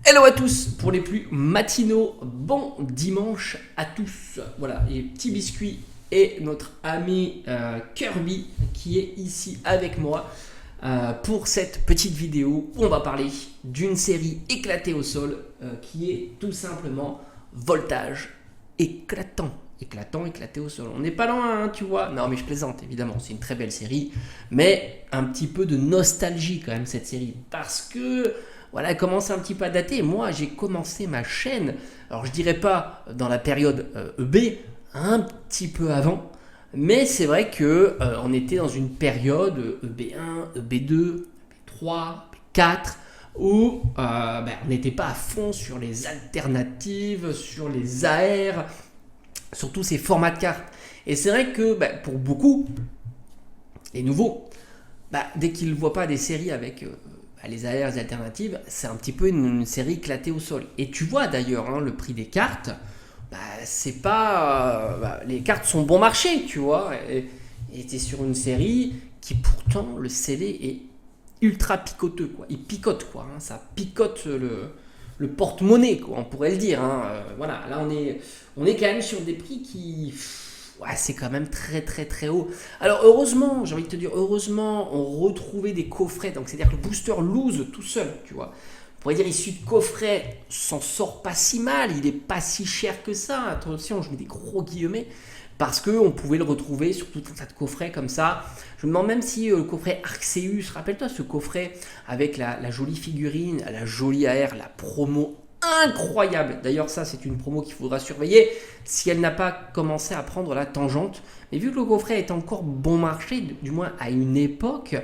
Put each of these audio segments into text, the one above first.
Hello à tous pour les plus matinaux, bon dimanche à tous. Voilà, les petits biscuits et notre ami Kirby qui est ici avec moi pour cette petite vidéo où on va parler d'une série éclatée au sol qui est tout simplement Voltage éclatant. Éclatant, éclaté au sol. On n'est pas loin, hein, tu vois. Non, mais je plaisante, évidemment. C'est une très belle série. Mais un petit peu de nostalgie, quand même, cette série. Parce que, voilà, elle commence un petit peu à dater. Moi, j'ai commencé ma chaîne, alors je dirais pas dans la période EB, un petit peu avant. Mais c'est vrai que on était dans une période EB1, EB2, EB3, EB4 où on n'était pas à fond sur les alternatives, sur les AR, sur tous ces formats de cartes. Et c'est vrai que pour beaucoup, les nouveaux, dès qu'ils ne voient pas des séries avec les AR, les alternatives, c'est un petit peu une série éclatée au sol. Et tu vois d'ailleurs le prix des cartes, c'est pas. Les cartes sont bon marché, tu vois. Et tu es sur une série qui pourtant, le CD est ultra picoteux, quoi. Il picote, quoi. Ça picote le porte-monnaie, quoi, on pourrait le dire. Voilà, là on est quand même sur des prix qui. Ouais, c'est quand même très très très haut. Alors heureusement, j'ai envie de te dire, heureusement, on retrouvait des coffrets. Donc c'est-à-dire que le booster loose tout seul, tu vois. On pourrait dire issu de coffret, s'en sort pas si mal, il est pas si cher que ça. Attention, je mets des gros guillemets parce qu'on pouvait le retrouver sur tout un tas de coffrets comme ça. Je me demande même si le coffret Arceus, rappelle-toi ce coffret avec la jolie figurine, la jolie AR, la promo incroyable. D'ailleurs, ça, c'est une promo qu'il faudra surveiller si elle n'a pas commencé à prendre la tangente. Mais vu que le coffret est encore bon marché, du moins à une époque,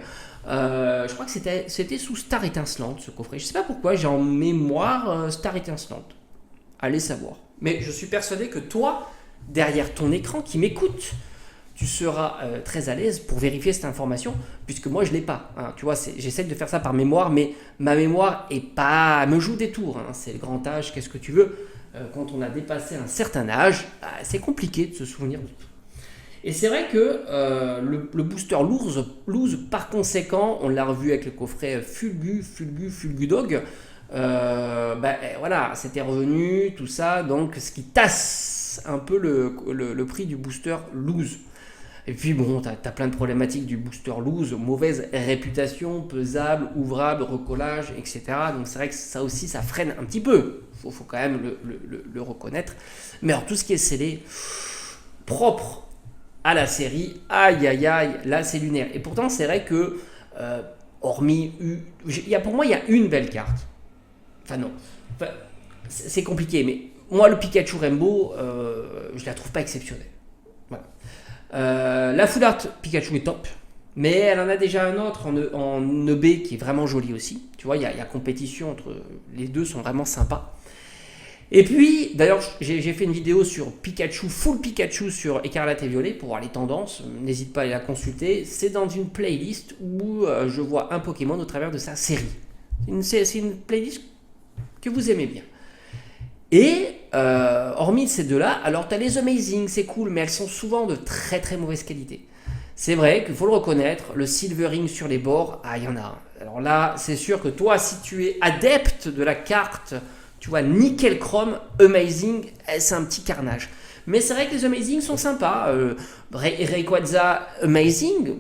je crois que c'était sous Star Étincelante ce coffret. Je ne sais pas pourquoi, j'ai en mémoire Star Étincelante. Allez savoir. Mais je suis persuadé que toi, derrière ton écran qui m'écoute, tu seras très à l'aise pour vérifier cette information, puisque moi je ne l'ai pas. Tu vois, j'essaie de faire ça par mémoire, mais ma mémoire me joue des tours. C'est le grand âge, qu'est-ce que tu veux. Quand on a dépassé un certain âge, c'est compliqué de se souvenir de tout. Et c'est vrai que le booster loose, par conséquent, on l'a revu avec le coffret Fulgudog. Voilà, c'était revenu, tout ça, donc ce qui tasse un peu le prix du booster loose. Et puis bon, t'as plein de problématiques du booster loose, mauvaise réputation, pesable, ouvrable, recollage, etc. Donc c'est vrai que ça aussi, ça freine un petit peu. Faut quand même le reconnaître. Mais alors tout ce qui est scellé, propre à la série, aïe aïe aïe, là c'est lunaire. Et pourtant c'est vrai que, hormis, pour moi il y a une belle carte. Enfin non, c'est compliqué, mais moi le Pikachu Rainbow, je la trouve pas exceptionnelle. Voilà. La full art Pikachu est top, mais elle en a déjà un autre en EB qui est vraiment joli aussi. Tu vois, il y a compétition entre les deux, sont vraiment sympas. Et puis, d'ailleurs, j'ai fait une vidéo sur Pikachu, full Pikachu sur Écarlate et Violet pour voir les tendances. N'hésite pas à aller la consulter. C'est dans une playlist où je vois un Pokémon au travers de sa série. C'est une playlist que vous aimez bien. Et hormis ces deux-là, alors tu as les Amazing, c'est cool, mais elles sont souvent de très très mauvaise qualité. C'est vrai qu'il faut le reconnaître, le silvering sur les bords, il y en a un. Alors là, c'est sûr que toi, si tu es adepte de la carte, tu vois, nickel chrome, Amazing, c'est un petit carnage. Mais c'est vrai que les Amazing sont sympas. Rayquaza Amazing,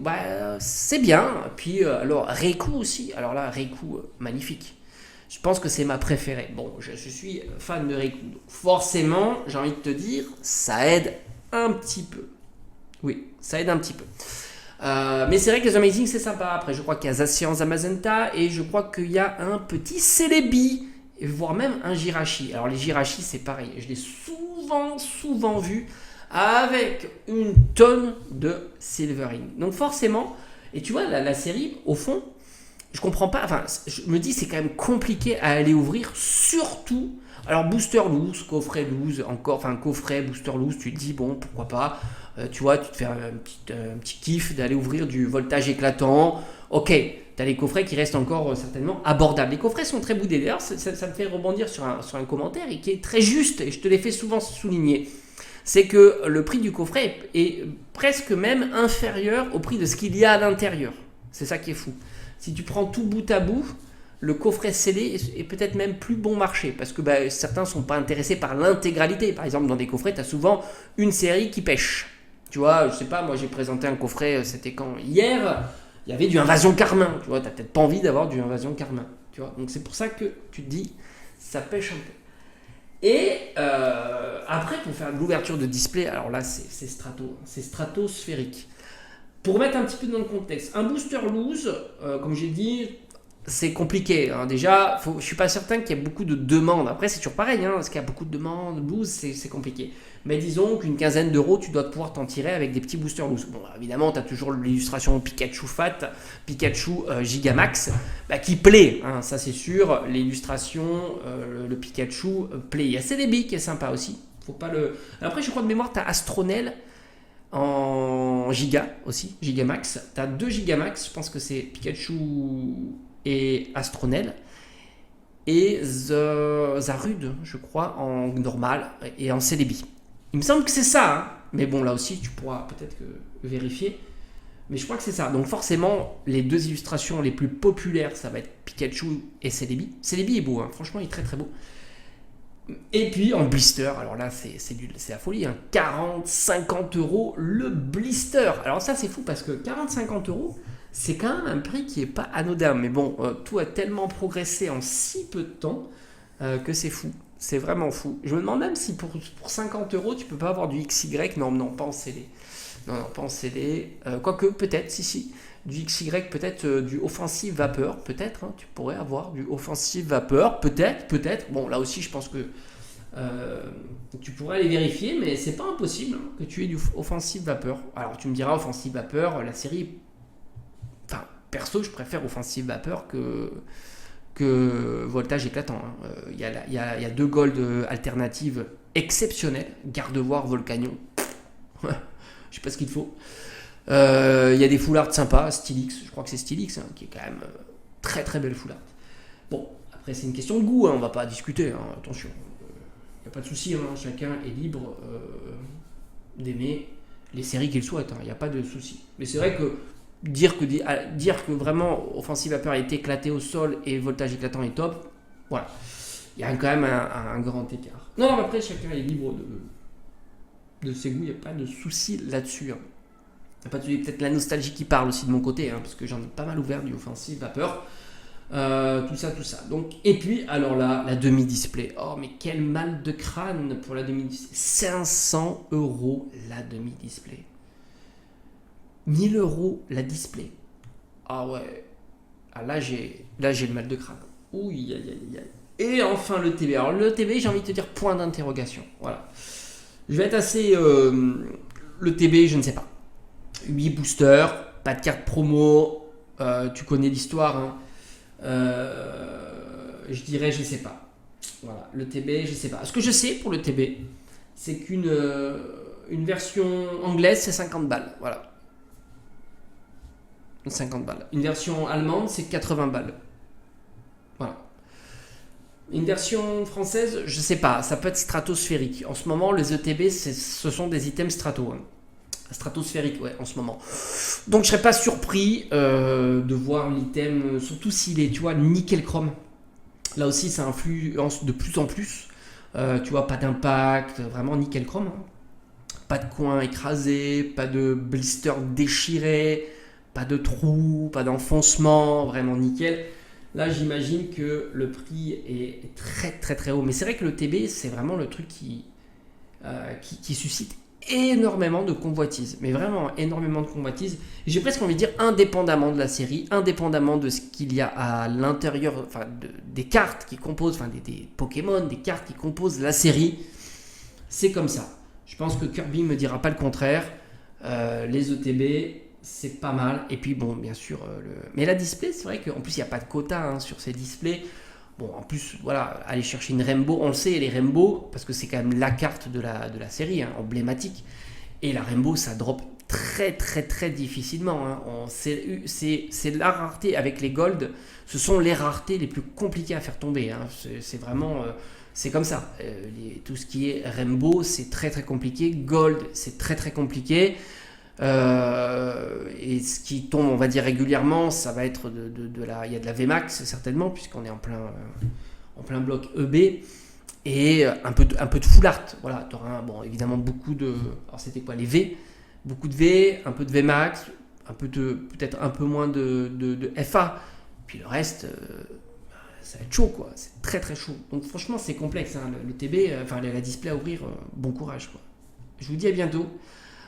c'est bien. Puis alors Raikou aussi. Alors là, Raikou, magnifique. Je pense que c'est ma préférée. Bon, je suis fan de Raikou. Donc forcément, j'ai envie de te dire, ça aide un petit peu. Oui, ça aide un petit peu. Mais c'est vrai que les Amazing, c'est sympa. Après, je crois qu'il y a Zacian Zamazenta et je crois qu'il y a un petit Celebi, voire même un Jirachi. Alors les Jirachi, c'est pareil. Je l'ai souvent vu avec une tonne de Silvering. Donc forcément, et tu vois, la série, au fond, je comprends pas, enfin, je me dis c'est quand même compliqué à aller ouvrir, surtout, alors booster loose, coffret loose, encore, enfin coffret, booster loose, tu te dis bon, pourquoi pas, tu vois, tu te fais un petit kiff d'aller ouvrir du voltage éclatant, ok, tu as les coffrets qui restent encore certainement abordables. Les coffrets sont très boudés, d'ailleurs ça me fait rebondir sur un commentaire et qui est très juste, et je te l'ai fait souvent souligner. C'est que le prix du coffret est presque même inférieur au prix de ce qu'il y a à l'intérieur. C'est ça qui est fou. Si tu prends tout bout à bout, le coffret scellé est peut-être même plus bon marché parce que certains ne sont pas intéressés par l'intégralité. Par exemple, dans des coffrets, tu as souvent une série qui pêche. Tu vois, je sais pas, moi j'ai présenté un coffret, c'était quand hier, il y avait du Invasion Carmin. Tu vois, tu n'as peut-être pas envie d'avoir du Invasion Carmin. Tu vois, donc c'est pour ça que tu te dis, ça pêche un peu. Et après, pour faire de l'ouverture de display, alors là c'est stratosphérique. Pour mettre un petit peu dans le contexte, un booster loose, comme j'ai dit, c'est compliqué. Hein. Déjà, je ne suis pas certain qu'il y ait beaucoup de demandes. Après, c'est toujours pareil, hein, parce qu'il y a beaucoup de demandes. Loose, c'est compliqué. Mais disons qu'une quinzaine d'euros, tu dois pouvoir t'en tirer avec des petits boosters loose. Bon, évidemment, tu as toujours l'illustration Pikachu Fat, Pikachu Gigamax, qui plaît. Hein, ça, c'est sûr. L'illustration, le Pikachu plaît. Il y a CDB qui est sympa aussi. Faut pas le... Après, je crois de mémoire, tu as Astronel en Giga aussi, Gigamax. Tu as 2 Gigamax. Je pense que c'est Pikachu et Astronel, et Zarude, je crois, en normal et en CDB. Il me semble que c'est ça, hein, mais bon, là aussi, tu pourras peut-être vérifier, mais je crois que c'est ça. Donc forcément, les 2 illustrations les plus populaires, ça va être Pikachu et CDB. CDB est beau, hein, franchement, il est très très beau. Et puis en blister, alors là, c'est la folie, hein, 40-50 euros le blister. Alors ça, c'est fou parce que 40-50 euros, c'est quand même un prix qui n'est pas anodin. Mais bon, tout a tellement progressé en si peu de temps que c'est fou. C'est vraiment fou. Je me demande même si pour 50 euros, tu peux pas avoir du XY. Non, pas en CD. Non, pas en CD. Quoique, peut-être, si. Du XY, peut-être du Offensive Vapeur. Peut-être, hein, tu pourrais avoir du Offensive Vapeur. Peut-être. Bon, là aussi, je pense que tu pourrais aller vérifier, mais c'est pas impossible hein, que tu aies du Offensive Vapeur. Alors, tu me diras, Offensive Vapeur, la série... Enfin, perso, je préfère Offensive Vapeur que Voltage Éclatant. Il y a 2 gold alternatives exceptionnelles. Gardevoir, Volcanion. Je sais pas ce qu'il faut. Il y a des full art sympas. Stylix, je crois que c'est Stylix, hein, qui est quand même très très belle full art. Bon, après c'est une question de goût, hein, on va pas discuter. Hein, attention, il n'y a pas de souci. Hein, chacun est libre d'aimer les séries qu'il souhaite. Il n'y a pas de souci. Mais c'est vrai que dire que vraiment Offensive Vapeur est éclaté au sol et Voltage Éclatant est top, voilà, il y a quand même un grand écart. Non, mais après chacun est libre de ses goûts, il n'y a pas de souci là-dessus. Hein. Il n'y a pas de souci, peut-être la nostalgie qui parle aussi de mon côté, hein, parce que j'en ai pas mal ouvert du Offensive Vapeur. Tout ça. Donc, et puis, alors là, la demi-display. Oh, mais quel mal de crâne pour la demi-display. 500 euros la demi-display. 1000 euros la display. Ah ouais. Ah, là, j'ai le mal de crâne. Ouh, aïe. Et enfin le TB. Alors le TB, j'ai envie de te dire point d'interrogation. Voilà. Je vais être assez... le TB, je ne sais pas. 8 boosters, pas de carte promo. Tu connais l'histoire. Hein. Je dirais, je ne sais pas. Voilà. Le TB, je ne sais pas. Ce que je sais pour le TB, c'est qu'une version anglaise, c'est 50 balles. Voilà. 50 balles. Une version allemande, c'est 80 balles. Voilà. Une version française, je sais pas, ça peut être stratosphérique. En ce moment, les ETB, ce sont des items strato. Hein. Stratosphérique, ouais, en ce moment. Donc, je serais pas surpris de voir l'item, surtout s'il est, tu vois, nickel chrome. Là aussi, ça influence de plus en plus. Tu vois, pas d'impact, vraiment nickel chrome. Hein. Pas de coin écrasé, pas de blister déchiré. Pas de trou, pas d'enfoncement, vraiment nickel. Là, j'imagine que le prix est très très très haut. Mais c'est vrai que le TB, c'est vraiment le truc qui suscite énormément de convoitises. Mais vraiment énormément de convoitises. J'ai presque envie de dire indépendamment de la série, indépendamment de ce qu'il y a à l'intérieur, enfin des cartes qui composent, enfin des Pokémon, des cartes qui composent la série. C'est comme ça. Je pense que Kirby ne me dira pas le contraire. Les ETB... c'est pas mal. Et puis bon, bien sûr, mais la display, c'est vrai qu'en plus il n'y a pas de quota hein, sur ces displays. Bon, en plus, voilà, aller chercher une Rainbow, on le sait, les Rainbow, parce que c'est quand même la carte de la série, hein, emblématique. Et la Rainbow, ça drop très très très difficilement. Hein. C'est la rareté avec les Gold, ce sont les raretés les plus compliquées à faire tomber. Hein. C'est vraiment... c'est comme ça. Tout ce qui est Rainbow, c'est très très compliqué. Gold, c'est très très compliqué. Et ce qui tombe, on va dire régulièrement, ça va être il y a de la VMAX certainement, puisqu'on est en plein bloc EB, et un peu de full art. Voilà, tu auras bon, évidemment beaucoup de. Alors c'était quoi les V? Beaucoup de V, un peu de VMAX, peut-être un peu moins de FA. Puis le reste, ça va être chaud, quoi. C'est très très chaud. Donc franchement, c'est complexe, hein, le TB, enfin la display à ouvrir, bon courage, quoi. Je vous dis à bientôt.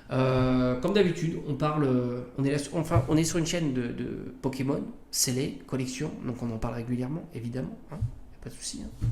Comme d'habitude, on est sur une chaîne de Pokémon, scellé, collection, donc on en parle régulièrement, évidemment, hein, y a pas de souci. Hein.